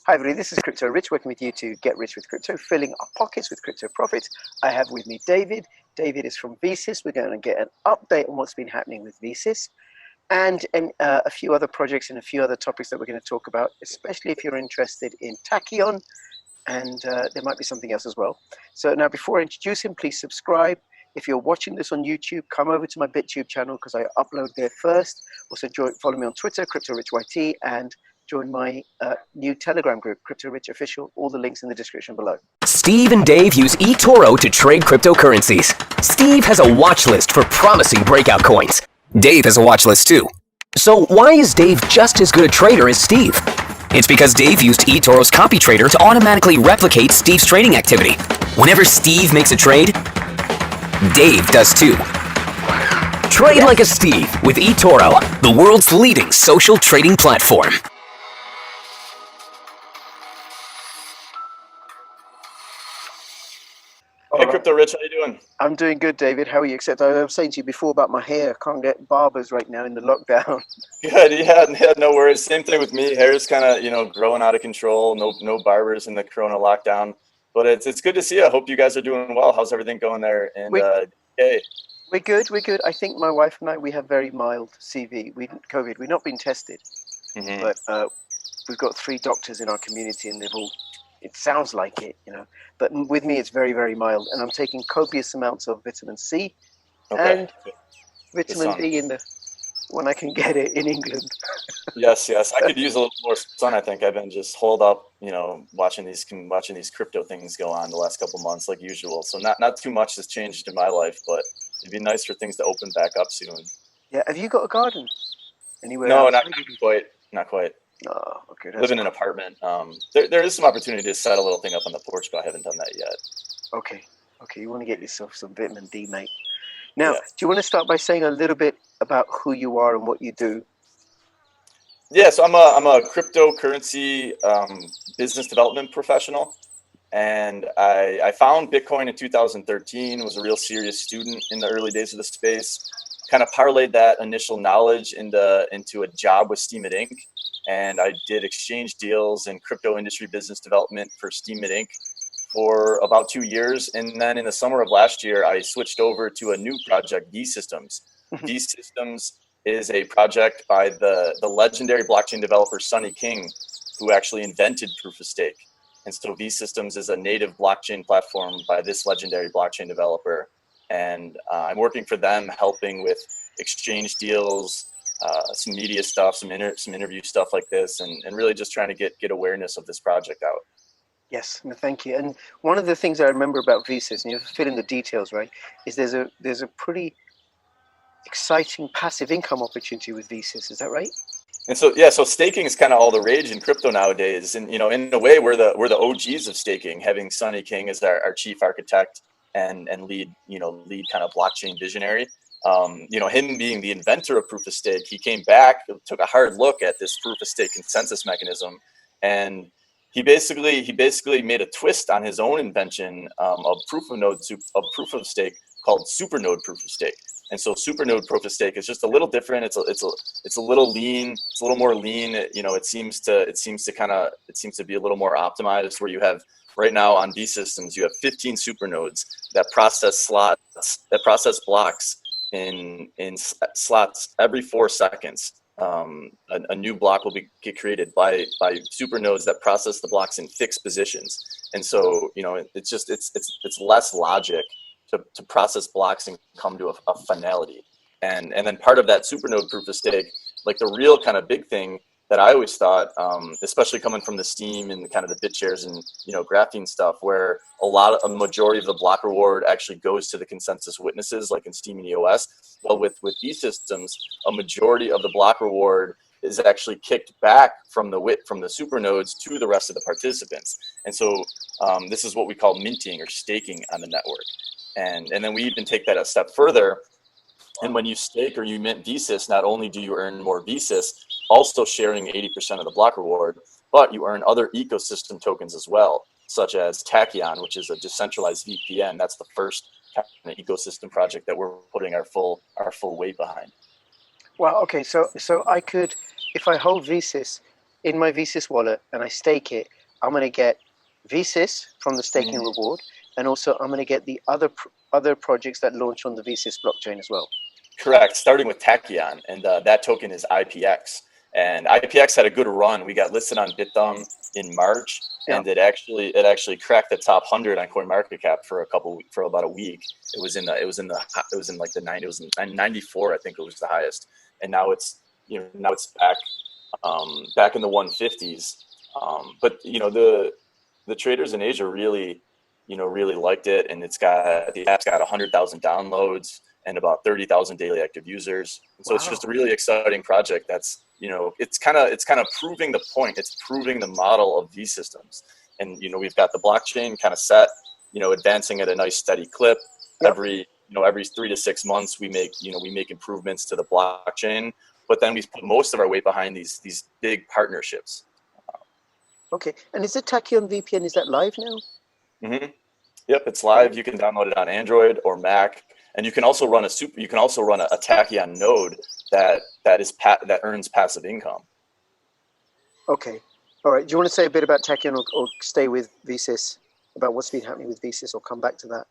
Hi everybody, this is Crypto Rich, working with you to get rich with crypto, filling our pockets with crypto profits. I have with me David. David is from VSYS. We're going to get an update on what's been happening with VSYS and a few other projects and a few other topics that we're going to talk about, especially if you're interested in Tachyon, and there might be something else as well. So now, before I introduce him, please subscribe. If you're watching this on YouTube, come over to my BitTube channel because I upload there first. Also, follow me on Twitter, CryptoRichYT, and join my new Telegram group, Crypto Rich Official. All the links in the description below. Steve and Dave use eTORO to trade cryptocurrencies. Steve has a watch list for promising breakout coins. Dave has a watch list too. So why is Dave just as good a trader as Steve? It's because Dave used eToro's copy trader to automatically replicate Steve's trading activity. Whenever Steve makes a trade, Dave does too. Trade like a Steve with eToro, the world's leading social trading platform. Hey, Crypto Rich, how you doing? I'm doing good, David. How are you? Except I was saying to you before about my hair. I can't get barbers right now in the lockdown. Good, yeah, no worries. Same thing with me. Hair's kind of, growing out of control. No barbers in the Corona lockdown. But it's good to see you. I hope you guys are doing well. How's everything going there? And hey. We're good. I think my wife and I, we have very mild COVID. We've not been tested, but we've got 3 doctors in our community, and they've all. It sounds like it, but with me it's very, very mild, and I'm taking copious amounts of vitamin C and vitamin D when I can get it in England. Yes, I could use a little more sun. I think I've been just holed up, watching these crypto things go on the last couple months like usual. So not too much has changed in my life, but it'd be nice for things to open back up soon. Yeah, have you got a garden anywhere? No, else? not quite. Oh, okay. Live in an apartment. There is some opportunity to set a little thing up on the porch, but I haven't done that yet. Okay. You want to get yourself some vitamin D, mate. Now, do you want to start by saying a little bit about who you are and what you do? Yeah, so I'm a cryptocurrency business development professional, and I found Bitcoin in 2013. Was a real serious student in the early days of the space. Kind of parlayed that initial knowledge into a job with Steem Inc. And I did exchange deals and crypto industry business development for Steem Inc. for about 2 years. And then in the summer of last year, I switched over to a new project, V.systems. V.systems is a project by the legendary blockchain developer Sonny King, who actually invented proof of stake. And so V.systems is a native blockchain platform by this legendary blockchain developer. And I'm working for them, helping with exchange deals, some media stuff, some interview stuff like this, and really just trying to get awareness of this project out. Yes, no, thank you. And one of the things I remember about VSYS, and you have to fill in the details, right, is there's a pretty exciting passive income opportunity with VSYS. Is that right? And so so staking is kind of all the rage in crypto nowadays, and in a way we're the OGs of staking, having Sonny King as our chief architect and lead kind of blockchain visionary. Him being the inventor of proof of stake, he came back, took a hard look at this proof of stake consensus mechanism, and he basically made a twist on his own invention of proof of stake called supernode proof of stake. And so supernode proof of stake is just a little different. It's a little lean. It's a little more lean. It seems to be a little more optimized, where you have right now on V.systems, you have 15 supernodes that process blocks in slots every 4 seconds. A new block will get created by supernodes that process the blocks in fixed positions. And so it's less logic to process blocks and come to a finality. And then part of that supernode proof of stake, like the real kind of big thing that I always thought, especially coming from the Steem and kind of the BitShares and graphene stuff, where a majority of the block reward actually goes to the consensus witnesses, like in Steem and EOS. Well, with V.systems, a majority of the block reward is actually kicked back from the supernodes to the rest of the participants. And so this is what we call minting or staking on the network. And then we even take that a step further. And when you stake or you mint VSYS, not only do you earn more VSYS, also sharing 80% of the block reward, but you earn other ecosystem tokens as well, such as Tachyon, which is a decentralized VPN. That's the first kind of ecosystem project that we're putting our full weight behind. Well, okay, so I could, if I hold VSYS, in my VSYS wallet and I stake it, I'm going to get VSYS from the staking reward, and also I'm going to get the other projects that launch on the VSYS blockchain as well. Correct. Starting with Tachyon, and that token is IPX. And IPX had a good run. We got listed on BitDom in March, and it actually cracked the top 100 on CoinMarketCap for about a week. It was in like the 90. It was in 94, I think it was the highest. And now it's back in the 150s. But the traders in Asia really liked it, and the app's got 100,000 downloads and about 30,000 daily active users. And so it's just a really exciting project. That's it's kind of proving the point. It's proving the model of V.systems. And we've got the blockchain kind of set, advancing at a nice steady clip. Every 3 to 6 months we make improvements to the blockchain. But then we put most of our weight behind these big partnerships. Okay, and is the Tachyon VPN, is that live now? Mm-hmm. Yep, it's live. You can download it on Android or Mac, and you can also run a Tachyon node that earns passive income. Okay, all right. Do you want to say a bit about Tachyon, or stay with VSYS, about what's been happening with VSYS, or come back to that?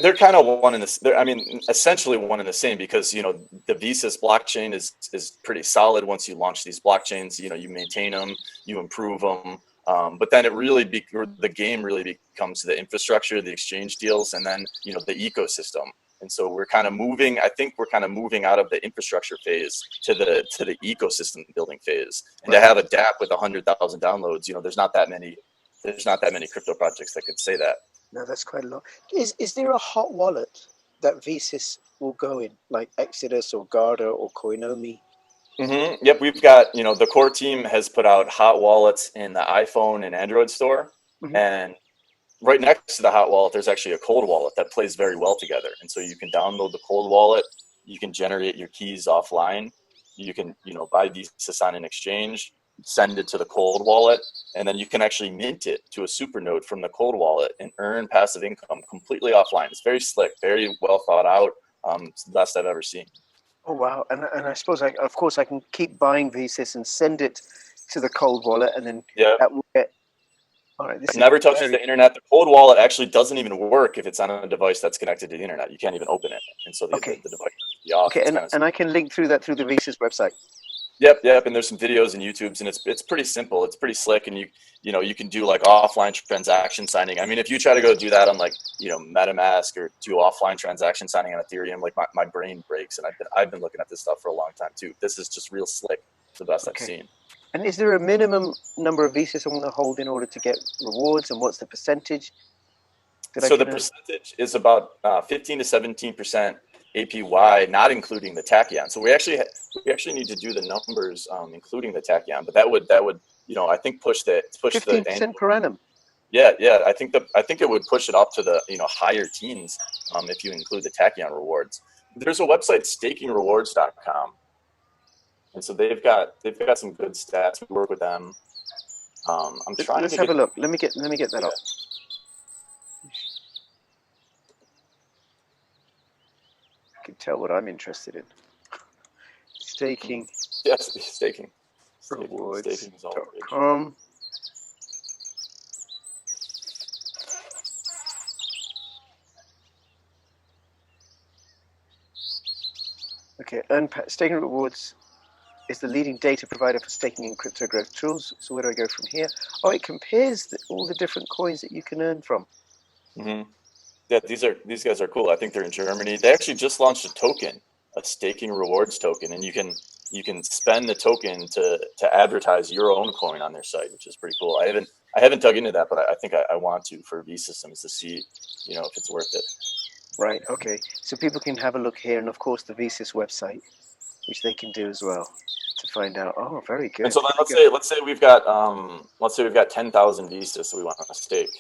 They're kind of one in this. Essentially one in the same, because the VSYS blockchain is pretty solid. Once you launch these blockchains, you maintain them, you improve them, but then the game really becomes the infrastructure, the exchange deals, and then the ecosystem. And so we're kind of moving. I think we're kind of moving out of the infrastructure phase to the ecosystem building phase. And to have a DApp with 100,000 downloads, there's not that many crypto projects that could say that. No, that's quite a lot. Is there a hot wallet that VSYS will go in, like Exodus or Garda or Coinomi? Mm-hmm. Yep, we've got, the core team has put out hot wallets in the iPhone and Android store. And right next to the hot wallet, there's actually a cold wallet that plays very well together. And so you can download the cold wallet, you can generate your keys offline, you can, buy VSYS on an exchange, send it to the cold wallet, and then you can actually mint it to a super node from the cold wallet and earn passive income completely offline. It's very slick, very well thought out. It's the best I've ever seen. Oh, wow. And I suppose, of course, I can keep buying VSYS and send it to the cold wallet, and then that will get... All right, it never touches the internet. The cold wallet actually doesn't even work if it's on a device that's connected to the internet. You can't even open it. And so the device will be off. Okay, and I can link through that through the VSYS website. Yep. And there's some videos and YouTubes, and it's pretty simple. It's pretty slick, and you can do like offline transaction signing. I mean, if you try to go do that on like MetaMask, or do offline transaction signing on Ethereum, like my brain breaks. And I've been looking at this stuff for a long time too. This is just real slick. It's the best I've seen. And is there a minimum number of VSYS I want to hold in order to get rewards, and what's the percentage? So the percentage is about 15 to 17% APY, not including the Tachyon. So we actually need to do the numbers, including the Tachyon. But that would I think push 15% per annum. Yeah. I think it would push it up to the higher teens if you include the Tachyon rewards. There's a website, stakingrewards.com. And so they've got some good stats. We work with them. Let's have a look. Let me get that up. I can tell what I'm interested in. Staking. Yes, staking. Rewards.com. Okay, staking rewards is the leading data provider for staking and crypto growth tools. So where do I go from here? Oh, it compares all the different coins that you can earn from. Mm-hmm. Yeah, these guys are cool. I think they're in Germany. They actually just launched a token, a staking rewards token, and you can spend the token to advertise your own coin on their site, which is pretty cool. I haven't dug into that, but I think I want to for V.systems to see if it's worth it. Right. Okay. So people can have a look here, and of course the VSYS website, which they can do as well to find out. Oh, very good. And so then let's say we've got 10,000 VSYS that we want to stake.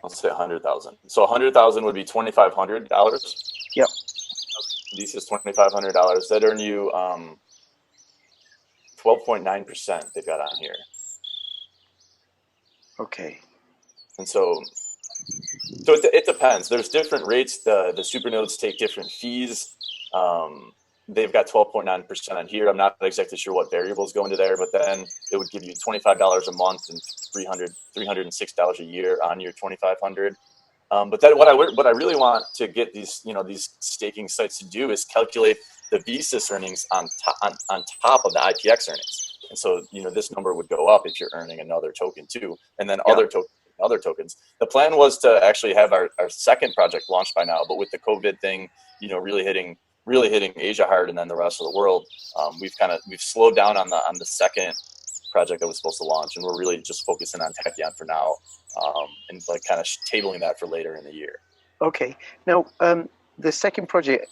Let's say 100,000. So 100,000 would be $2,500. Yep. VSYS $2,500. That earn you 12.9%. They've got on here. Okay. And so it depends. There's different rates. The super nodes take different fees. they've got 12.9% on here. I'm not exactly sure what variables go into there, but then it would give you $25 a month and $306 a year on your 2,500. But then what I really want to get these staking sites to do is calculate the VSYS earnings on top of the IPX earnings. And so this number would go up if you're earning another token too, and then other tokens. The plan was to actually have our second project launched by now, but with the COVID thing, really hitting Asia hard, and then the rest of the world, we've slowed down on the second project that was supposed to launch, and we're really just focusing on Tachyon for now, and like kind of tabling that for later in the year. Okay. Now, the second project,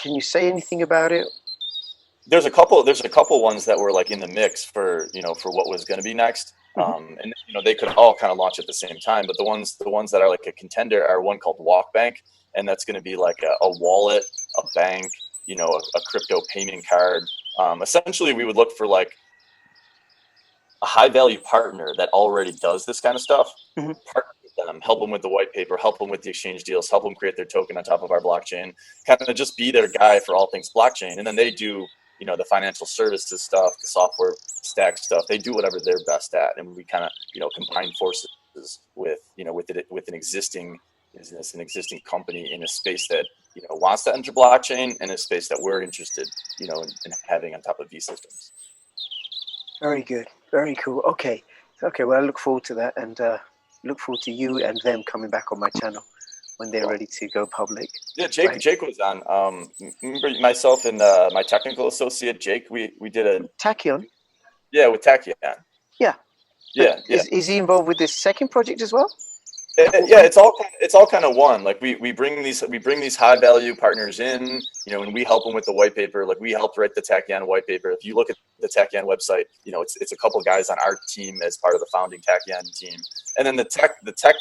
can you say anything about it? There's a couple ones that were like in the mix for what was going to be next. And they could all kind of launch at the same time, but the ones that are like a contender are one called Walk Bank, and that's going to be like a wallet, a bank, a crypto payment card. Essentially, we would look for like a high value partner that already does this kind of stuff. Partner with them, help them with the white paper, help them with the exchange deals, help them create their token on top of our blockchain, kind of just be their guy for all things blockchain, and then they do the financial services stuff, the software stack stuff. They do whatever they're best at, and we kind of combine forces with with an existing business, an existing company in a space that wants to enter blockchain, and a space that we're interested in having on top of V.systems. Very good, very cool. Okay, well, I look forward to that, and look forward to you and them coming back on my channel when they're ready to go public. Yeah, Jake was on. Remember myself and my technical associate Jake, we did a Tachyon. Yeah, with Tachyon. Yeah. Yeah. Is he involved with this second project as well? Yeah, it's all kind of one. Like we bring these high value partners in, and we help them with the white paper. Like we helped write the Tachyon white paper. If you look at the Tachyon website, it's a couple guys on our team as part of the founding Tachyon team, and then the tech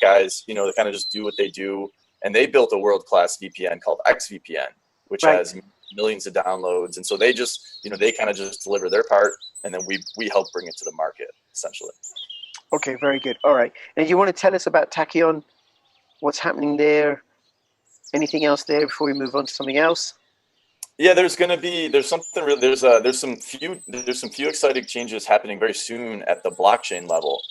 guys, they kind of just do what they do. And they built a world-class VPN called XVPN, which has millions of downloads. And so they just, they kind of just deliver their part, and then we help bring it to the market, essentially. Okay, very good. All right. And you want to tell us about Tachyon? What's happening there? Anything else there before we move on to something else? Yeah, there's some few exciting changes happening very soon at the blockchain level.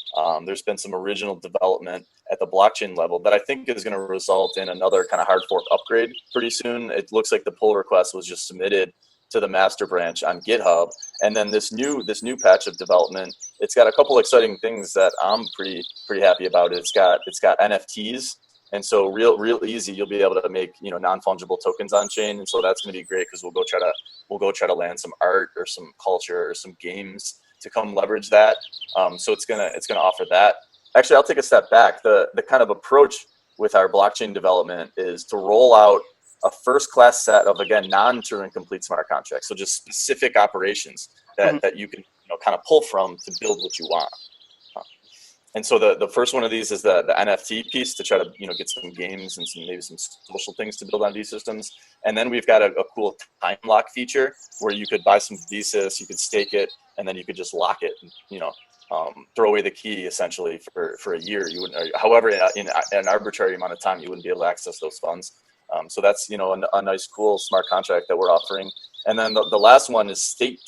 There's been some original development at the blockchain level that I think is going to result in another kind of hard fork upgrade pretty soon. It looks like the pull request was just submitted to the master branch on GitHub, and then this new patch of development, it's got a couple exciting things that I'm pretty happy about. It's got NFTs. And so real easy, you'll be able to make non-fungible tokens on chain, and so that's going to be great because we'll go try to land some art or some culture or some games to come leverage that. So it's gonna offer that. Actually, I'll take a step back. The kind of approach with our blockchain development is to roll out a first-class set of, again, non-Turing complete smart contracts. So just specific operations that you can kind of pull from to build what you want. And so the first one of these is the NFT piece to try to get some games and maybe some social things to build on V.systems. And then we've got a cool time lock feature where you could buy some VSYS, you could stake it, and then you could just lock it and throw away the key essentially for a year. You wouldn't, however, in an arbitrary amount of time, you wouldn't be able to access those funds. So that's a nice cool smart contract that we're offering. And then the last one is state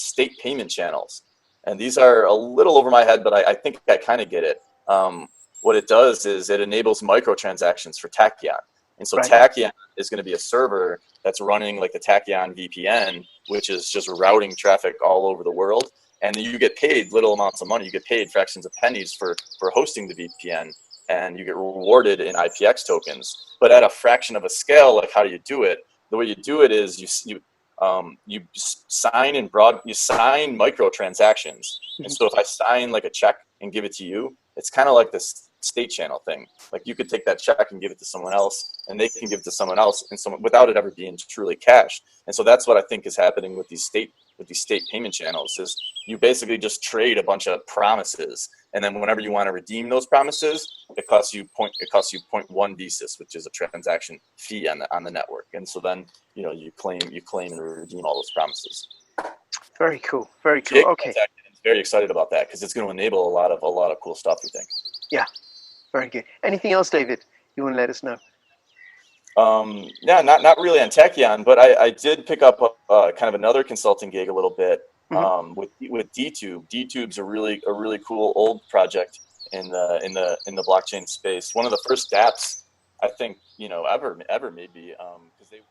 payment channels. And these are a little over my head, but I think I kind of get it. What it does is it enables microtransactions for Tachyon. And so Tachyon is going to be a server that's running like the Tachyon VPN, which is just routing traffic all over the world. And you get paid little amounts of money. You get paid fractions of pennies for hosting the VPN, and you get rewarded in IPX tokens. But at a fraction of a scale, like how do you do it? The way you do it is you sign microtransactions. And so if I sign like a check and give it to you, it's kind of like this state channel thing. Like you could take that check and give it to someone else, and they can give it to someone else, and without it ever being truly cashed. And so that's what I think is happening with these state payment channels. Is you basically just trade a bunch of promises, and then whenever you want to redeem those promises, it costs you 0.1 VSYS, which is a transaction fee on the network. And so then you claim and redeem all those promises. Very cool. Very cool. Okay. Very excited about that because it's going to enable a lot of cool stuff, we think. Yeah, very good. Anything else, David, you want to let us know? Yeah, not really on Tachyon, but I did pick up kind of another consulting gig a little bit with DTUBE. DTUBE's a really cool old project in the blockchain space. One of the first dApps I think ever maybe because they